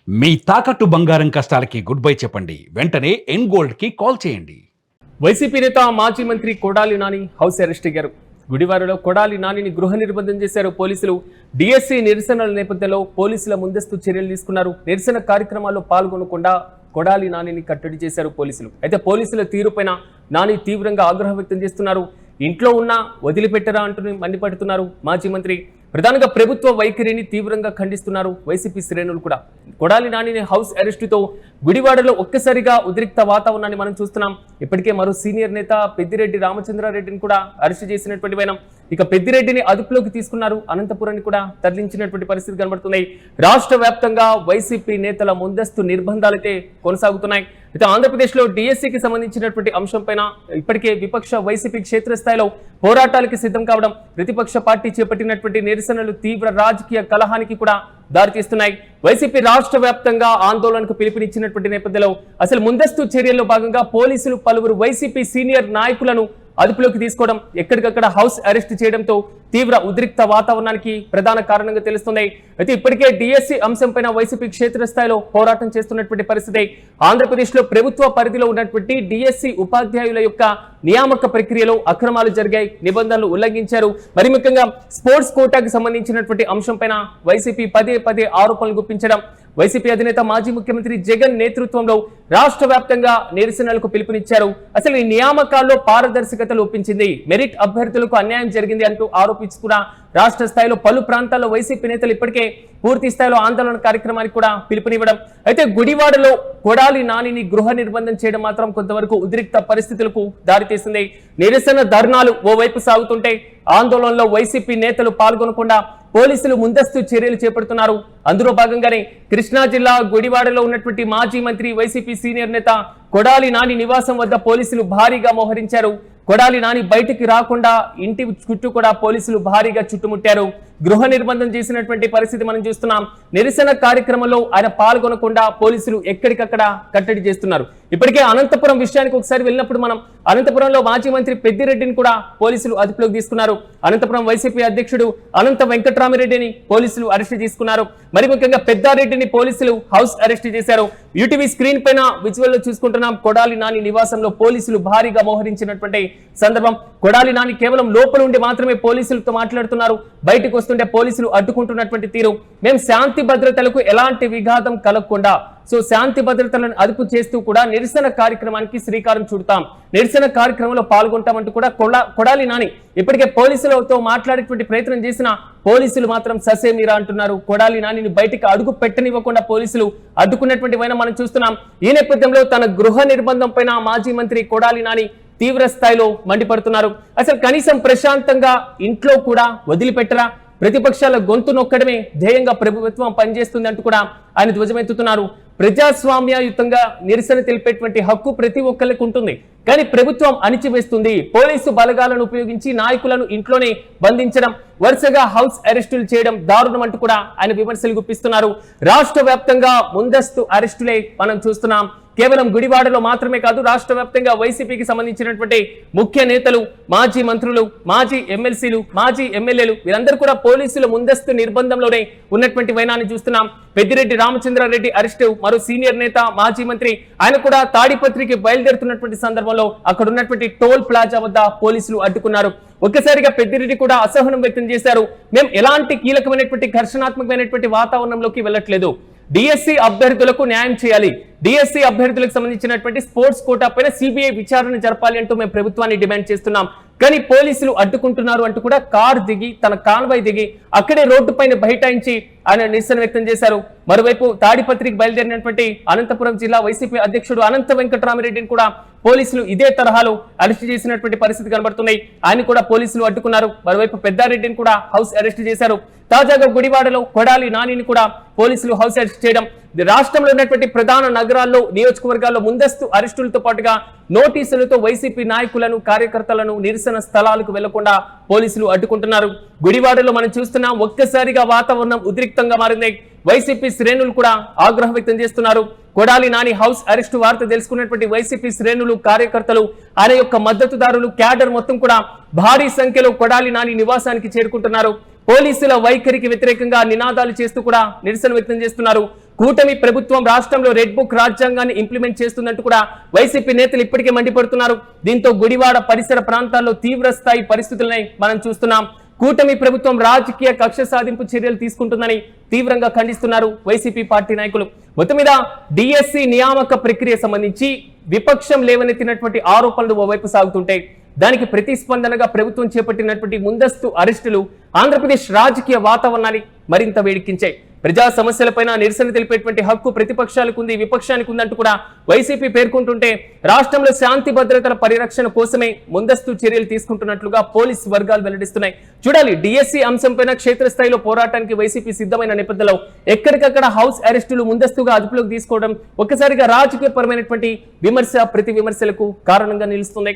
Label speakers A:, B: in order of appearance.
A: మీ తాకట్టు బంగారం కష్టాలకి good bye చెప్పండి. వెంటనే ఎన్ గోల్డ్ కి కాల్ చేయండి.
B: వైసీపీ నేత మాజీ మంత్రి కొడాలి నాని హౌస్ అరెస్ట్ అయ్యారు. గుడివాడలో కొడాలి నానిని గృహ నిర్బంధం చేశారు పోలీసులు. డిఎస్సీ నిరసనల నేపథ్యంలో పోలీసుల ముందస్తు చర్యలు తీసుకున్నారు. నిరసన కార్యక్రమాల్లో పాల్గొనకుండా కొడాలి నానిని కట్టడి చేశారు పోలీసులు. అయితే పోలీసుల తీరుపైన నాని తీవ్రంగా ఆగ్రహం వ్యక్తం చేస్తున్నారు. ఇంట్లో ఉన్నా వదిలిపెట్టరా అంటూ మండిపడుతున్నారు మాజీ మంత్రి. ప్రధానంగా ప్రభుత్వ వైఖరిని తీవ్రంగా ఖండిస్తున్నారు వైసీపీ శ్రేణులు కూడా. కొడాలి నానిని హౌస్ అరెస్టుతో గుడివాడలో ఒక్కసారిగా ఉద్రిక్త వాతావరణాన్ని మనం చూస్తున్నాం. ఇప్పటికే మరో సీనియర్ నేత పెద్దిరెడ్డి రామచంద్రారెడ్డిని కూడా అరెస్టు చేసినటువంటి వైనం. ఇక పెద్దిరెడ్డిని అదుపులోకి తీసుకున్నారు. అనంతపురాన్ని కూడా తరలించినటువంటి పరిస్థితి కనబడుతున్నాయి. రాష్ట్ర వ్యాప్తంగా వైసీపీ నేతల ముందస్తు నిర్బంధాలైతే కొనసాగుతున్నాయి. అయితే ఆంధ్రప్రదేశ్లో డిఎస్సీకి సంబంధించినటువంటి అంశంపైన ఇప్పటికే విపక్ష వైసీపీ క్షేత్రస్థాయిలో పోరాటాలకి సిద్ధం కావడం, ప్రతిపక్ష పార్టీ చేపట్టినటువంటి నిరసనలు తీవ్ర రాజకీయ కలహానికి కూడా దారితీస్తున్నాయి. వైసీపీ రాష్ట్ర వ్యాప్తంగా ఆందోళనకు పిలుపునిచ్చినటువంటి నేపథ్యంలో అసలు ముందస్తు చర్యల్లో భాగంగా పోలీసులు పలువురు వైసీపీ సీనియర్ నాయకులను అదుపులోకి తీసుకోవడం, ఎక్కడికక్కడ హౌస్ అరెస్ట్ చేయడంతో తీవ్ర ఉద్రిక్త వాతావరణానికి ప్రధాన కారణంగా తెలుస్తుంది. అయితే ఇప్పటికే డిఎస్సీ అంశంపైన వైసీపీ క్షేత్రస్థాయిలో పోరాటం చేస్తున్నటువంటి పరిస్థితి. ఆంధ్రప్రదేశ్లో ప్రభుత్వ పరిధిలో ఉన్నటువంటి డిఎస్సీ ఉపాధ్యాయుల యొక్క నియామక ప్రక్రియలో అక్రమాలు జరిగాయి, నిబంధనలు ఉల్లంఘించారు. మరి ముఖ్యంగా స్పోర్ట్స్ కోటాకి సంబంధించినటువంటి అంశంపైన వైసీపీ పదే ఆరోపణలు గుప్పించడం, వైసీపీ అధినేత మాజీ ముఖ్యమంత్రి జగన్ నేతృత్వంలో రాష్ట్ర వ్యాప్తంగా నిరసనలకు పిలుపునిచ్చారు. అసలు ఈ నియామకాల్లో పారదర్శకతలు ఒప్పించింది, మెరిట్ అభ్యర్థులకు అన్యాయం జరిగింది అంటూ ఆరోపించుకున్న రాష్ట్ర స్థాయిలో పలు ప్రాంతాల్లో వైసీపీ నేతలు ఇప్పటికే పూర్తి స్థాయిలో ఆందోళన కార్యక్రమానికి కూడా పిలుపునివ్వడం. అయితే గుడివాడలో కొడాలి నానిని గృహ నిర్బంధం చేయడం మాత్రం కొంతవరకు ఉద్రిక్త పరిస్థితులకు దారితీసింది. నిరసన ధర్నాలు ఓవైపు సాగుతుంటే ఆందోళనలో వైసీపీ నేతలు పాల్గొనకుండా పోలీసులు ముందస్తు చర్యలు చేపడుతున్నారు. అందులో భాగంగానే కృష్ణా జిల్లా గుడివాడలో ఉన్నటువంటి మాజీ మంత్రి వైసీపీ సీనియర్ నేత కొడాలి నాని నివాసం వద్ద పోలీసులు భారీగా మోహరించారు. కొడాలి నాని బయటికి రాకుండా ఇంటి చుట్టూ కూడా పోలీసులు భారీగా చుట్టుముట్టారు. గృహ నిర్బంధం చేసినటువంటి పరిస్థితి మనం చూస్తున్నాం. నిరసన కార్యక్రమంలో ఆయన పాల్గొనకుండా పోలీసులు ఎక్కడికక్కడ కట్టడి చేస్తున్నారు. ఇప్పటికే అనంతపురం విషయానికి ఒకసారి వెళ్ళినప్పుడు మనం అనంతపురంలో మాజీ మంత్రి పెద్దిరెడ్డిని కూడా పోలీసులు అదుపులోకి తీసుకున్నారు. అనంతపురం వైసీపీ అధ్యక్షుడు అనంత వెంకట్రామిరెడ్డిని పోలీసులు అరెస్ట్ చేసుకున్నారు. మరి ముఖ్యంగా పెద్దారెడ్డిని పోలీసులు హౌస్ అరెస్ట్ చేశారు. యూటీవీ స్క్రీన్ పైన విజువల్ లో చూసుకుంటున్నాం. కొడాలి నాని నివాసంలో పోలీసులు భారీగా మోహరించినటువంటి సందర్భం. కొడాలి నాని కేవలం లోపల ఉండి మాత్రమే పోలీసులతో మాట్లాడుతున్నారు. బయటకు వస్తుంటే పోలీసులు అడ్డుకుంటున్నటువంటి తీరు. మేము శాంతి భద్రతలకు ఎలాంటి విఘాతం కలగకుండా శాంతి భద్రతలను అదుపు చేస్తూ కూడా నిరసన కార్యక్రమానికి శ్రీకారం చుడతాం, నిరసన కార్యక్రమంలో పాల్గొంటామంటూ కూడా కొడాలి నాని ఇప్పటికే పోలీసులతో మాట్లాడేటువంటి ప్రయత్నం చేసిన పోలీసులు మాత్రం ససేమిరా అంటున్నారు. కొడాలి నానిని బయటికి అడుగు పెట్టనివ్వకుండా పోలీసులు అడ్డుకున్నటువంటి వైన మనం చూస్తున్నాం. ఈ నేపథ్యంలో తన గృహ నిర్బంధం పైన మాజీ మంత్రి కొడాలి నాని తీవ్ర స్థాయిలో మండిపడుతున్నారు. అసలు కనీసం ప్రశాంతంగా ఇంట్లో కూడా వదిలిపెట్టరా, ప్రతిపక్షాల గొంతు నొక్కడమే ధ్యేయంగా ప్రభుత్వం పనిచేస్తుంది అంటూ కూడా ఆయన ధ్వజమెత్తుతున్నారు. ప్రజాస్వామ్యయుతంగా నిరసన తెలిపేటువంటి హక్కు ప్రతి ఒక్కరికి ఉంటుంది, కానీ ప్రభుత్వం అణిచివేస్తుంది. పోలీసు బలగాలను ఉపయోగించి నాయకులను ఇంట్లోనే బంధించడం, వరుసగా హౌస్ అరెస్టులు చేయడం దారుణం అంటూ కూడా ఆయన విమర్శలు గుప్పిస్తున్నారు. రాష్ట్ర వ్యాప్తంగా ముందస్తు అరెస్టులే మనం చూస్తున్నాం. కేవలం గుడివాడలో మాత్రమే కాదు, రాష్ట్ర వ్యాప్తంగా వైసీపీకి సంబంధించినటువంటి ముఖ్య నేతలు, మాజీ మంత్రులు, మాజీ ఎమ్మెల్సీలు, మాజీ ఎమ్మెల్యేలు వీరందరూ కూడా పోలీసుల ముందస్తు నిర్బంధంలోనే ఉన్నటువంటి వైనాన్ని చూస్తున్నాం. పెద్దిరెడ్డి రామచంద్రారెడ్డి అరెస్టు, మరో సీనియర్ నేత మాజీ మంత్రి ఆయన కూడా తాడిపత్రికి బయలుదేరుతున్నటువంటి సందర్భంలో అక్కడ ఉన్నటువంటి టోల్ ప్లాజా వద్ద పోలీసులు అడ్డుకున్నారు. ఒక్కసారిగా పెద్దిరెడ్డి కూడా అసహనం వ్యక్తం చేశారు. మేము ఎలాంటి కీలకమైనటువంటి ఘర్షణాత్మకమైనటువంటి వాతావరణంలోకి వెళ్ళట్లేదు, డిఎస్సీ అభ్యర్థులకు న్యాయం చేయాలి, డిఎస్సీ అభ్యర్థులకు సంబంధించినటువంటి స్పోర్ట్స్ కోటా పైన సిబిఐ విచారణ జరపాలి అంటూ మేము ప్రభుత్వాన్ని డిమాండ్ చేస్తున్నాం. కానీ పోలీసులు అడ్డుకుంటున్నారు అంటూ కూడా కార్ దిగి తన కాన్వాయ్ దిగి అక్కడే రోడ్డు పైన బైఠాయించి ఆయన నిరసన వ్యక్తం చేశారు. మరోవైపు తాడిపత్రికి బయలుదేరినటువంటి అనంతపురం జిల్లా వైసీపీ అధ్యక్షుడు అనంత వెంకట్రామిరెడ్డిని కూడా పోలీసులు ఇదే తరహాలో అరెస్ట్ చేసినటువంటి పరిస్థితి కనబడుతున్నాయి. ఆయన కూడా పోలీసులు అడ్డుకున్నారు. మరోవైపు పెద్దారెడ్డిని కూడా హౌస్ అరెస్ట్ చేశారు. తాజాగా గుడివాడలో కొడాలి నానిని కూడా పోలీసులు హౌస్ అరెస్ట్ చేయడం, రాష్ట్రంలో ఉన్నటువంటి ప్రధాన నగరాల్లో, నియోజకవర్గాల్లో ముందస్తు అరెస్టులతో పాటుగా నోటీసులతో వైసీపీ నాయకులను, కార్యకర్తలను నిరసన స్థలాలకు వెళ్లకుండా పోలీసులు అడ్డుకుంటున్నారు. గుడివాడలో మనం చూస్తున్నాం, ఒక్కసారిగా వాతావరణం ఉద్రిక్తంగా మారింది. వైసీపీ శ్రేణులు కూడా ఆగ్రహం వ్యక్తం చేస్తున్నారు. కొడాలి నాని హౌస్ అరెస్టు వార్త తెలుసుకున్నటువంటి వైసీపీ శ్రేణులు, కార్యకర్తలు, ఆయన యొక్క మద్దతుదారులు, క్యాడర్ మొత్తం కూడా భారీ సంఖ్యలో కొడాలి నాని నివాసానికి చేరుకుంటున్నారు. పోలీసుల వైఖరికి వ్యతిరేకంగా నినాదాలు చేస్తూ కూడా నిరసన వ్యక్తం చేస్తున్నారు. కూటమి ప్రభుత్వం రాష్ట్రంలో రెడ్ బుక్ రాజ్యాంగాన్ని ఇంప్లిమెంట్ చేస్తుందంటూ కూడా వైసీపీ నేతలు ఇప్పటికే మండిపడుతున్నారు. దీంతో గుడివాడ పరిసర ప్రాంతాల్లో తీవ్ర స్థాయి పరిస్థితులని మనం చూస్తున్నాం. కూటమి ప్రభుత్వం రాజకీయ కక్ష సాధింపు చర్యలు తీసుకుంటుందని తీవ్రంగా ఖండిస్తున్నారు వైసీపీ పార్టీ నాయకులు. మొత్తం మీద డిఎస్సి నియామక ప్రక్రియ సంబంధించి విపక్షం లేవనెత్తినటువంటి ఆరోపణలు ఓవైపు సాగుతుంటే దానికి ప్రతిస్పందనగా ప్రభుత్వం చేపట్టినటువంటి ముందస్తు అరెస్టులు ఆంధ్రప్రదేశ్ రాజకీయ వాతావరణాన్ని మరింత వేడెక్కించాయి. ప్రజా సమస్యలపైన నిరసన తెలిపేటువంటి హక్కు ప్రతిపక్షాలకు ఉంది, విపక్షానికి ఉందంటూ కూడా వైసీపీ పేర్కొంటుంటే రాష్ట్రంలో శాంతి భద్రతల పరిరక్షణ కోసమే ముందస్తు చర్యలు తీసుకుంటున్నట్లుగా పోలీసు వర్గాలు వెల్లడిస్తున్నాయి. చూడాలి, డిఎస్సి అంశంపైన క్షేత్రస్థాయిలో పోరాటానికి వైసీపీ సిద్ధమైన నేపథ్యంలో ఎక్కడికక్కడ హౌస్ అరెస్టులు ముందస్తుగా అదుపులోకి తీసుకోవడం ఒక్కసారిగా రాజకీయపరమైనటువంటి విమర్శ ప్రతి విమర్శలకు కారణంగా నిలుస్తుంది.